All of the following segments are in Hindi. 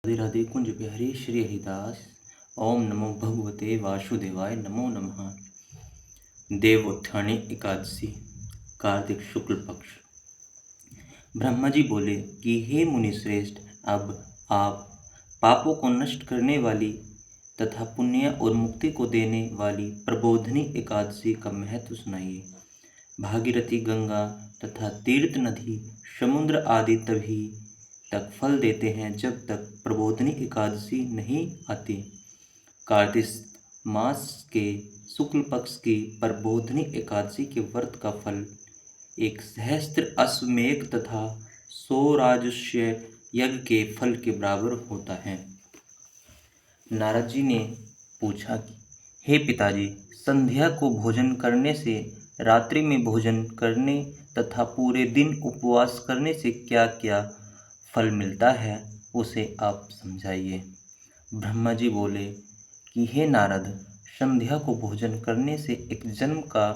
राधे राधे कुंज बिहारी श्री हरिदास। ओम नमो भगवते वासुदेवाय नमो नमः। देवोत्थानी एकादशी, कार्तिक शुक्ल पक्ष। ब्रह्मा जी बोले कि हे मुनि श्रेष्ठ, अब आप पापों को नष्ट करने वाली तथा पुण्य और मुक्ति को देने वाली प्रबोधनी एकादशी का महत्व सुनाइए। भागीरथी, गंगा तथा तीर्थ नदी, समुद्र आदि तभी तक फल देते हैं जब तक प्रबोधनी एकादशी नहीं आती। कार्तिक मास के शुक्ल पक्ष की प्रबोधनी एकादशी के व्रत का फल 1 सहस्त्र अश्वमेध तथा 100 राजस्व यज्ञ के फल के बराबर होता है। नारद जी ने पूछा कि हे पिताजी, संध्या को भोजन करने से, रात्रि में भोजन करने तथा पूरे दिन उपवास करने से क्या क्या फल मिलता है, उसे आप समझाइए। ब्रह्मा जी बोले कि हे नारद, संध्या को भोजन करने से 1 जन्म का,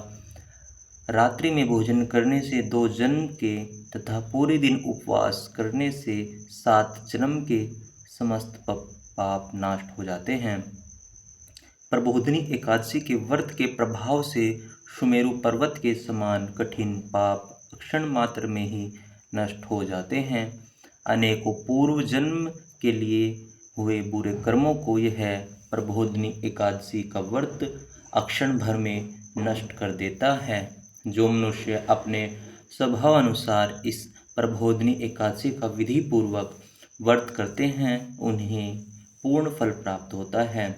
रात्रि में भोजन करने से 2 जन्म के तथा पूरे दिन उपवास करने से 7 जन्म के समस्त पाप नष्ट हो जाते हैं। प्रबोधनी एकादशी के व्रत के प्रभाव से सुमेरु पर्वत के समान कठिन पाप क्षण मात्र में ही नष्ट हो जाते हैं। अनेकों पूर्व जन्म के लिए हुए बुरे कर्मों को यह प्रबोधनी एकादशी का व्रत अक्षण भर में नष्ट कर देता है। जो मनुष्य अपने स्वभाव अनुसार इस प्रबोधनी एकादशी का विधि पूर्वक व्रत करते हैं, उन्हें पूर्ण फल प्राप्त होता है।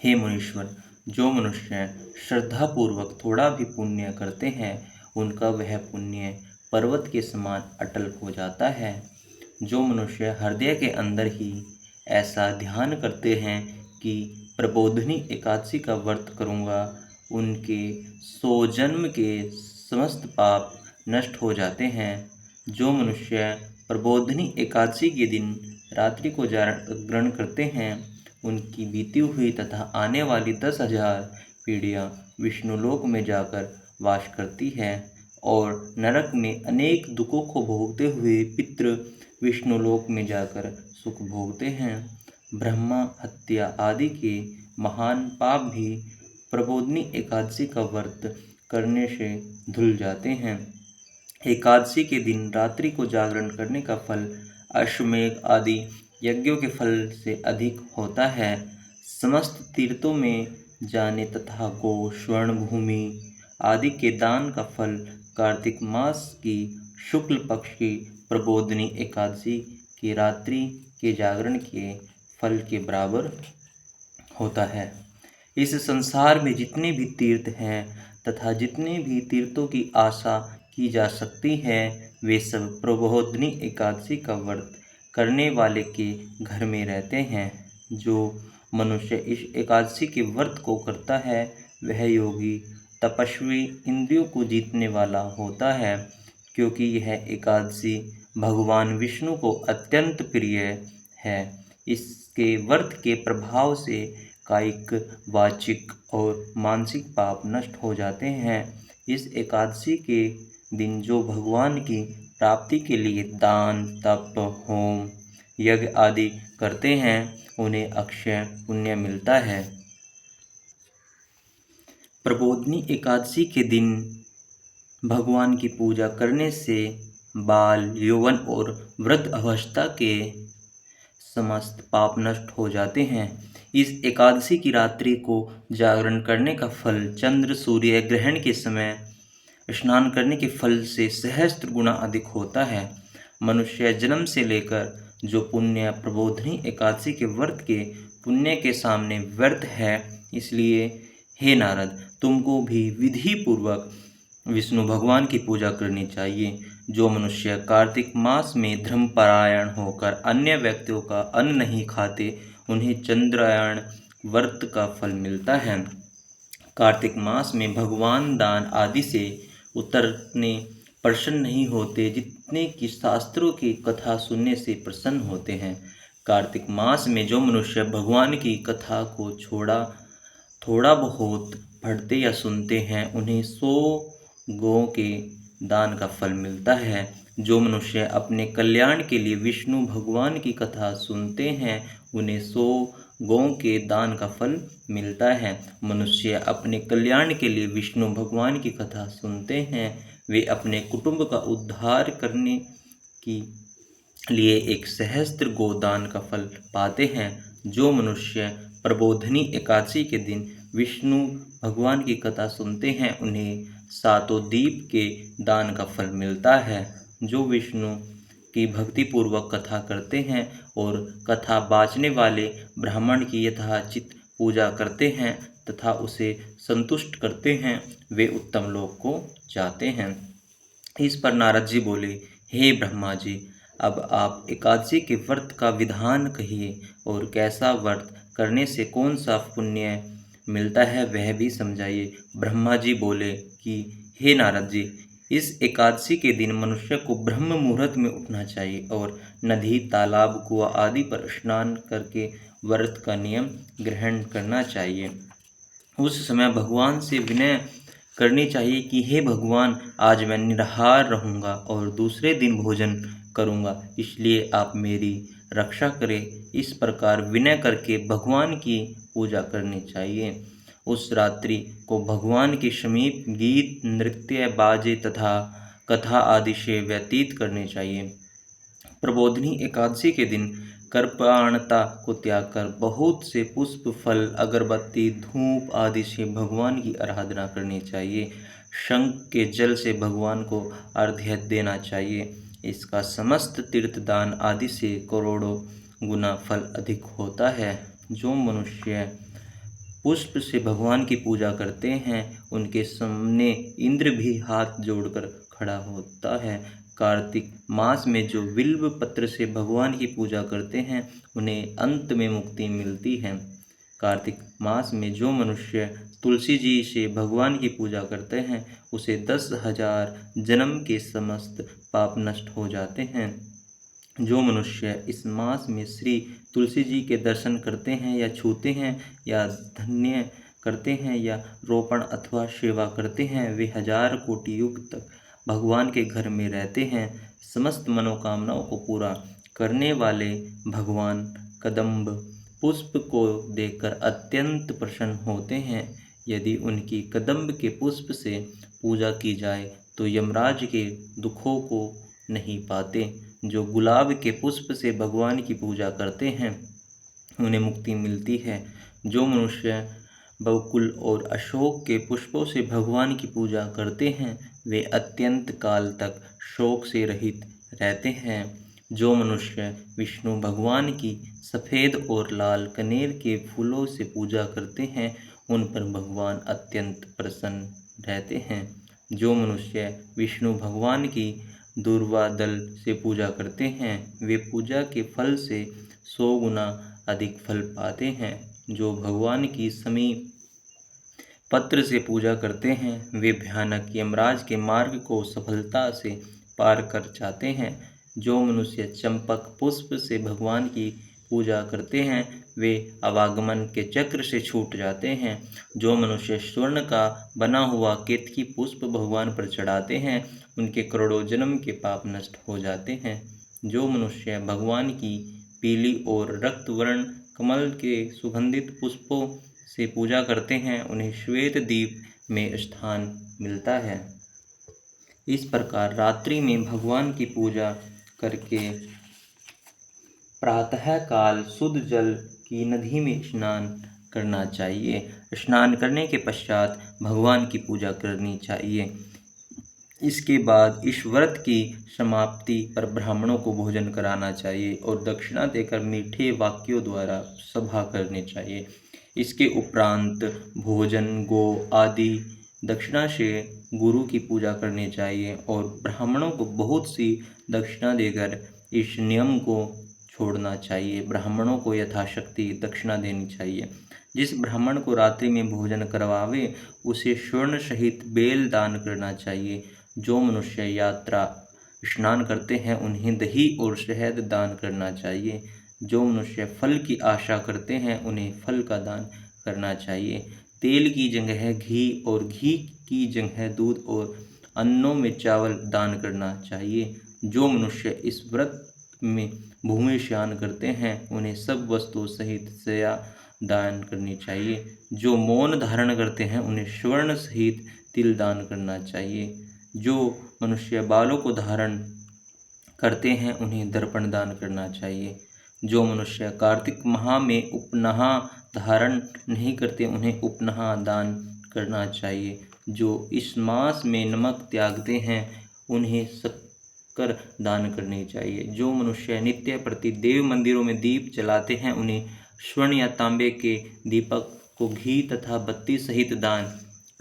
हे मुनीश्वर, जो मनुष्य श्रद्धापूर्वक थोड़ा भी पुण्य करते हैं, उनका वह पुण्य पर्वत के समान अटल हो जाता है। जो मनुष्य हृदय के अंदर ही ऐसा ध्यान करते हैं कि प्रबोधनी एकादशी का व्रत करूँगा, उनके 100 जन्म के समस्त पाप नष्ट हो जाते हैं। जो मनुष्य प्रबोधनी एकादशी के दिन रात्रि को जागरण करते हैं, उनकी बीती हुई तथा आने वाली 10,000 पीढ़ियाँ विष्णुलोक में जाकर वास करती है और नरक में अनेक दुखों को भोगते हुए पितृ विष्णुलोक में जाकर सुख भोगते हैं। ब्रह्मा हत्या आदि के महान पाप भी प्रबोधनी एकादशी का व्रत करने से धुल जाते हैं। एकादशी के दिन रात्रि को जागरण करने का फल अश्वमेध आदि यज्ञों के फल से अधिक होता है। समस्त तीर्थों में जाने तथा गो, स्वर्ण भूमि आदि के दान का फल कार्तिक मास की शुक्ल पक्ष की प्रबोधनी एकादशी की रात्रि के जागरण के फल के बराबर होता है। इस संसार में जितने भी तीर्थ हैं तथा जितने भी तीर्थों की आशा की जा सकती है, वे सब प्रबोधनी एकादशी का व्रत करने वाले के घर में रहते हैं। जो मनुष्य इस एकादशी के व्रत को करता है, वह योगी, तपस्वी, इंद्रियों को जीतने वाला होता है, क्योंकि यह एकादशी भगवान विष्णु को अत्यंत प्रिय है। इसके व्रत के प्रभाव से कायिक, वाचिक और मानसिक पाप नष्ट हो जाते हैं। इस एकादशी के दिन जो भगवान की प्राप्ति के लिए दान, तप, होम, यज्ञ आदि करते हैं, उन्हें अक्षय पुण्य मिलता है। प्रबोधनी एकादशी के दिन भगवान की पूजा करने से बाल, यौवन और वृद्ध अवस्था के समस्त पाप नष्ट हो जाते हैं। इस एकादशी की रात्रि को जागरण करने का फल चंद्र सूर्य ग्रहण के समय स्नान करने के फल से सहस्त्र गुना अधिक होता है। मनुष्य जन्म से लेकर जो पुण्य प्रबोधनी एकादशी के व्रत के पुण्य के सामने व्यर्थ है। इसलिए हे नारद, तुमको भी विधि पूर्वक विष्णु भगवान की पूजा करनी चाहिए। जो मनुष्य कार्तिक मास में धर्मपरायण होकर अन्य व्यक्तियों का अन्न नहीं खाते, उन्हें चंद्रायण व्रत का फल मिलता है। कार्तिक मास में भगवान दान आदि से उतरने प्रसन्न नहीं होते, जितने कि शास्त्रों की कथा सुनने से प्रसन्न होते हैं। कार्तिक मास में जो मनुष्य भगवान की कथा को थोड़ा बहुत पढ़ते या सुनते हैं, उन्हें 100 गौ के दान का फल मिलता है। जो मनुष्य अपने कल्याण के लिए विष्णु भगवान की कथा सुनते हैं उन्हें 100 गौ के दान का फल मिलता है। मनुष्य अपने कल्याण के लिए विष्णु भगवान की कथा सुनते हैं, वे अपने कुटुंब का उद्धार करने की लिए 1 सहस्त्र गोदान का फल पाते हैं। जो मनुष्य प्रबोधनी एकादशी के दिन विष्णु भगवान की कथा सुनते हैं उन्हें 7 दीप के दान का फल मिलता है। जो विष्णु की भक्तिपूर्वक कथा करते हैं और कथा बाँचने वाले ब्राह्मण की यथाचित पूजा करते हैं तथा उसे संतुष्ट करते हैं, वे उत्तम लोक को जाते हैं। इस पर नारद जी बोले, हे ब्रह्मा जी, अब आप एकादशी के व्रत का विधान कहिए और कैसा व्रत करने से कौन सा पुण्य मिलता है वह भी समझाइए। ब्रह्मा जी बोले कि हे नारद जी, इस एकादशी के दिन मनुष्य को ब्रह्म मुहूर्त में उठना चाहिए और नदी, तालाब, कुआं आदि पर स्नान करके व्रत का नियम ग्रहण करना चाहिए। उस समय भगवान से विनय करनी चाहिए कि हे भगवान, आज मैं निराहार रहूँगा और दूसरे दिन भोजन करूँगा, इसलिए आप मेरी रक्षा करें। इस प्रकार विनय करके भगवान की पूजा करनी चाहिए। उस रात्रि को भगवान के समीप गीत, नृत्य, बाजे तथा कथा आदि से व्यतीत करने चाहिए। प्रबोधनी एकादशी के दिन कर्पणता को त्याग कर बहुत से पुष्प, फल, अगरबत्ती, धूप आदि से भगवान की आराधना करनी चाहिए। शंख के जल से भगवान को अर्घ्य देना चाहिए। इसका समस्त तीर्थदान आदि से करोड़ों गुना फल अधिक होता है। जो मनुष्य पुष्प से भगवान की पूजा करते हैं उनके सामने इंद्र भी हाथ जोड़कर खड़ा होता है। कार्तिक मास में जो बिल्व पत्र से भगवान की पूजा करते हैं उन्हें अंत में मुक्ति मिलती है। कार्तिक मास में जो मनुष्य तुलसी जी से भगवान की पूजा करते हैं उसे 10,000 जन्म के समस्त पाप नष्ट हो जाते हैं। जो मनुष्य इस मास में श्री तुलसी जी के दर्शन करते हैं या छूते हैं या धन्य करते हैं या रोपण अथवा सेवा करते हैं, वे 1000 कोटि युग तक भगवान के घर में रहते हैं। समस्त मनोकामनाओं को पूरा करने वाले भगवान कदम्ब पुष्प को देखकर अत्यंत प्रसन्न होते हैं। यदि उनकी कदम्ब के पुष्प से पूजा की जाए तो यमराज के दुखों को नहीं पाते। जो गुलाब के पुष्प से भगवान की पूजा करते हैं उन्हें मुक्ति मिलती है। जो मनुष्य बकुल और अशोक के पुष्पों से भगवान की पूजा करते हैं वे अत्यंत काल तक शोक से रहित रहते हैं। जो मनुष्य विष्णु भगवान की सफ़ेद और लाल कनेर के फूलों से पूजा करते हैं उन पर भगवान अत्यंत प्रसन्न रहते हैं। जो मनुष्य विष्णु भगवान की दूर्वा दल से पूजा करते हैं वे पूजा के फल से 100 गुना अधिक फल पाते हैं। जो भगवान की समीप पत्र से पूजा करते हैं वे भयानक यमराज के मार्ग को सफलता से पार कर जाते हैं। जो मनुष्य चंपक पुष्प से भगवान की पूजा करते हैं वे आवागमन के चक्र से छूट जाते हैं। जो मनुष्य स्वर्ण का बना हुआ केतकी पुष्प भगवान पर चढ़ाते हैं उनके करोड़ों जन्म के पाप नष्ट हो जाते हैं। जो मनुष्य भगवान की पीली और रक्त वर्ण कमल के सुगंधित पुष्पों से पूजा करते हैं उन्हें श्वेत दीप में स्थान मिलता है। इस प्रकार रात्रि में भगवान की पूजा करके प्रातः काल शुद्ध जल की नदी में स्नान करना चाहिए। स्नान करने के पश्चात भगवान की पूजा करनी चाहिए। इसके बाद इस व्रत की समाप्ति पर ब्राह्मणों को भोजन कराना चाहिए और दक्षिणा देकर मीठे वाक्यों द्वारा सभा करनी चाहिए। इसके उपरांत भोजन, गो आदि दक्षिणा से गुरु की पूजा करनी चाहिए और ब्राह्मणों को बहुत सी दक्षिणा देकर इस नियम को छोड़ना चाहिए। ब्राह्मणों को यथाशक्ति दक्षिणा देनी चाहिए। जिस ब्राह्मण को रात्रि में भोजन करवावे उसे स्वर्ण सहित बेल दान करना चाहिए। जो मनुष्य यात्रा स्नान करते हैं उन्हें दही और शहद दान करना चाहिए। जो मनुष्य फल की आशा करते हैं उन्हें फल का दान करना चाहिए। तेल की जगह घी और घी की जगह दूध और अन्नों में चावल दान करना चाहिए। जो मनुष्य इस व्रत में भूमि स्नान करते हैं उन्हें सब वस्तु सहित शया दान करनी चाहिए। जो मौन धारण करते हैं उन्हें स्वर्ण सहित तिल दान करना चाहिए। जो मनुष्य बालों को धारण करते हैं उन्हें दर्पण दान करना चाहिए। जो मनुष्य कार्तिक माह में उपनहा धारण नहीं करते उन्हें उपनहा दान करना चाहिए। जो इस मास में नमक त्यागते हैं उन्हें शक्कर दान करनी चाहिए। जो मनुष्य नित्य प्रति देव मंदिरों में दीप जलाते हैं उन्हें स्वर्ण या तांबे के दीपक को घी तथा बत्ती सहित दान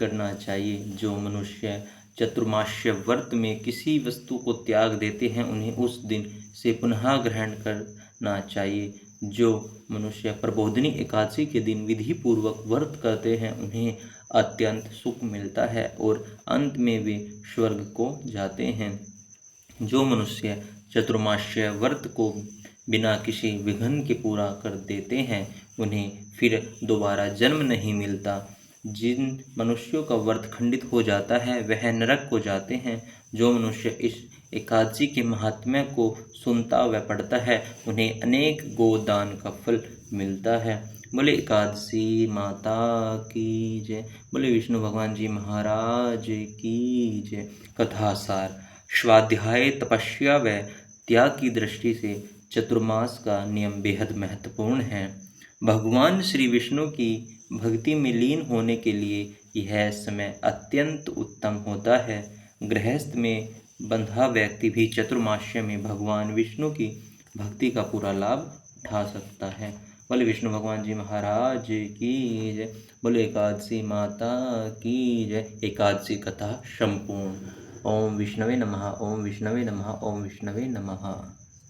करना चाहिए। जो मनुष्य चतुर्मास्य व्रत में किसी वस्तु को त्याग देते हैं उन्हें उस दिन से पुनः ग्रहण करना चाहिए। जो मनुष्य प्रबोधिनी एकादशी के दिन विधि पूर्वक व्रत करते हैं उन्हें अत्यंत सुख मिलता है और अंत में वे स्वर्ग को जाते हैं। जो मनुष्य चतुर्मास्य व्रत को बिना किसी विघ्न के पूरा कर देते हैं उन्हें फिर दोबारा जन्म नहीं मिलता। जिन मनुष्यों का व्रत खंडित हो जाता है वह नरक को जाते हैं। जो मनुष्य इस एकादशी के महात्म्य को सुनता व पढ़ता है उन्हें अनेक गोदान का फल मिलता है। बोले एकादशी माता की जय। बोले विष्णु भगवान जी महाराज की जय। कथासार। स्वाध्याय, तपस्या व त्याग की दृष्टि से चतुर्मास का नियम बेहद महत्वपूर्ण है। भगवान श्री विष्णु की भक्ति में लीन होने के लिए यह समय अत्यंत उत्तम होता है। गृहस्थ में बंधा व्यक्ति भी चतुर्मास्य में भगवान विष्णु की भक्ति का पूरा लाभ उठा सकता है। बोले विष्णु भगवान जी महाराज की जय। बोले एकादशी माता की जय। एकादशी कथा संपूर्ण। ओम विष्णवे नमः। ओम विष्णवे नमः। ओम विष्णवे नमः।